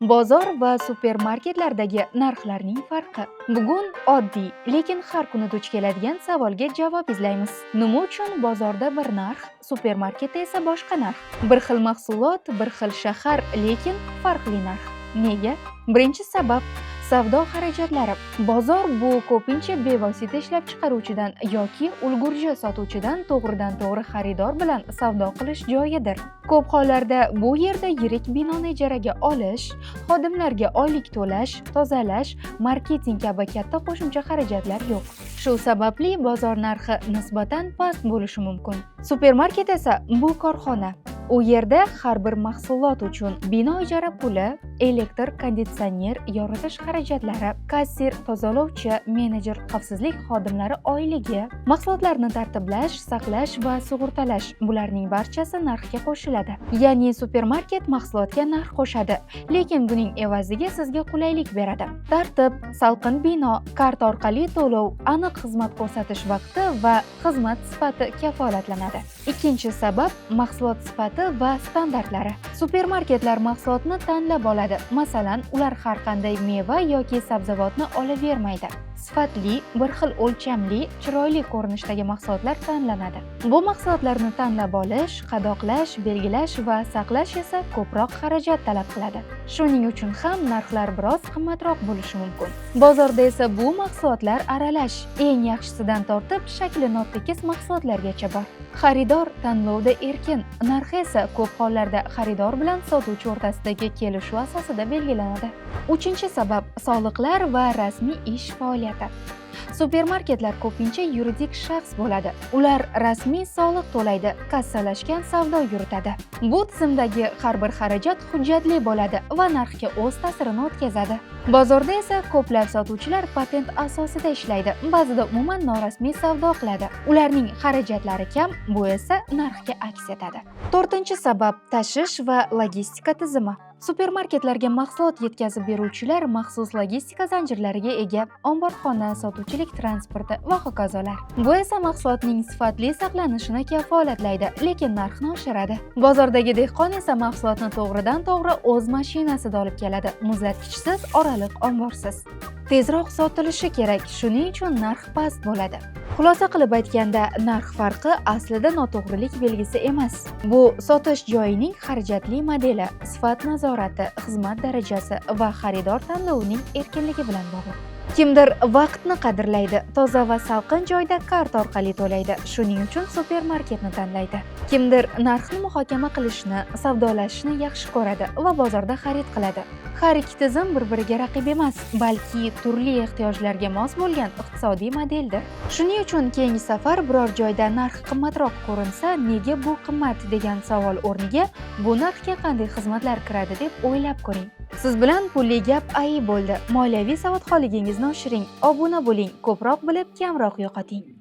Bozor va supermarketlardagi narxlarning farqi. Bugun oddiy, lekin har kuni duch keladigan savolga javob izlaymiz. Nima uchun bozorda bir narx, supermarketda esa boshqa narx? Bir xil mahsulot, bir xil shahar, lekin farqli narx. Nega? Birinchi sabab savdo xarajatlari. Bozor bu ko'pincha bevosita ishlab chiqaruvchidan yoki ulgurji sotuvchidan to'g'ridan-to'g'ri xaridor bilan savdo qilish joyidir. Ko'p hollarda bu yerda yirik binoni ijaraga olish, xodimlarga oylik to'lash, tozalash, marketing kabi katta qo'shimcha xarajatlar yo'q. Shu sababli bozor narxi nisbatan past bo'lishi mumkin. Supermarket esa bu korxona. U yerda har bir mahsulot uchun bino ijara puli, elektr, konditsioner, yoritish xarajatlari, kassir, tozalovchi, menejer, xavfsizlik xodimlari oyligi, mahsulotlarni tartiblash, saqlash va sug'urtalash bularning barchasi narxga qo'shiladi. Ya'ni supermarket mahsulotga narx qo'shadi, lekin buning evaziga sizga qulaylik beradi. Tartib, salqin bino, karta orqali to'lov, aniq xizmat ko'rsatish vaqti va xizmat sifati kafolatlanadi. Ikkinchi sabab mahsulot sifati va standartlari. Supermarketlar mahsulotni tanlab oladi. Masalan, ular har qanday meva yoki sabzavotni olavermaydi. Sifatli, bir xil o'lchamli, chiroyli ko'rinishdagi mahsulotlar tanlanadi. Bu mahsulotlarni tanlab olish, qadoqlash, belgilash va saqlash esa ko'proq xarajat talab qiladi. Shuning uchun ham narxlar biroz qimmatroq bo'lishi mumkin. Bozorda esa bu mahsulotlar aralash, eng yaxshisidan tortib shakli notekis mahsulotlargacha bor. Xaridor tanlovda erkin, narxi esa ko'p hollarda xaridor bilan sotuvchi o'rtasidagi kelishuv asosida belgilanadi. Uchinchi sabab soliqlar va rasmiy ish faoliyati. Supermarketlar ko'pincha yuridik shaxs bo'ladi. Ular rasmiy soliq to'laydi, kassalashgan savdo yuritadi. Bu tizimdagi har bir xarajat hujjatli bo'ladi va narxga o'z ta'sirini o'tkazadi. Bozorda esa ko'plab sotuvchilar patent asosida ishlaydi, ba'zida umuman norasmiy savdo qiladi. Ularning xarajatlari kam, bu esa narxga aks etadi. To'rtinchi sabab tashish va logistika tizimi. Supermarketlarga mahsulot yetkazib beruvchilar maxsus logistika zanjirlariga ega, omborxona, sotuvchilik transporti va hokazolar. Bu esa mahsulotning sifatli saqlanishini kafolatlaydi, lekin narxni oshiradi. Bozordagi dehqon esa mahsulotni to'g'ridan-to'g'ri o'z mashinasida olib keladi, muzlatgichsiz, oraliq omborsiz. Tezroq sotilishi kerak, shuning uchun narx past bo'ladi. Xulosa qilib aytganda, narx farqi aslida noto'g'rilik belgisi emas. Bu sotish joyining xarajatli modeli, sifat nazorati, xizmat darajasi va xaridor tanlovining erkinligi bilan bog'liq. Kimdir vaqtni qadrlaydi, toza va salqin joyda karta orqali to'laydi, shuning uchun supermarketni tanlaydi. Kimdir narxni muhokama qilishni, savdolashishni yaxshi ko'radi va bozorda xarid qiladi. Har ikki tizim bir-biriga raqib emas, balki turli ehtiyojlarga mos bo'lgan iqtisodiy modeldir. Shuning uchun keyingi safar biror joyda narx qimmatroq ko'rinsa, nega bu qimmat degan savol o'rniga bu narxga qanday xizmatlar kiradi deb o'ylab ko'ring. Siz bilan pulli gap bo'ldi. Moliyaviy savodxonligingizni oshiring, obuna bo'ling, ko'proq bilib, kamroq yo'qoting.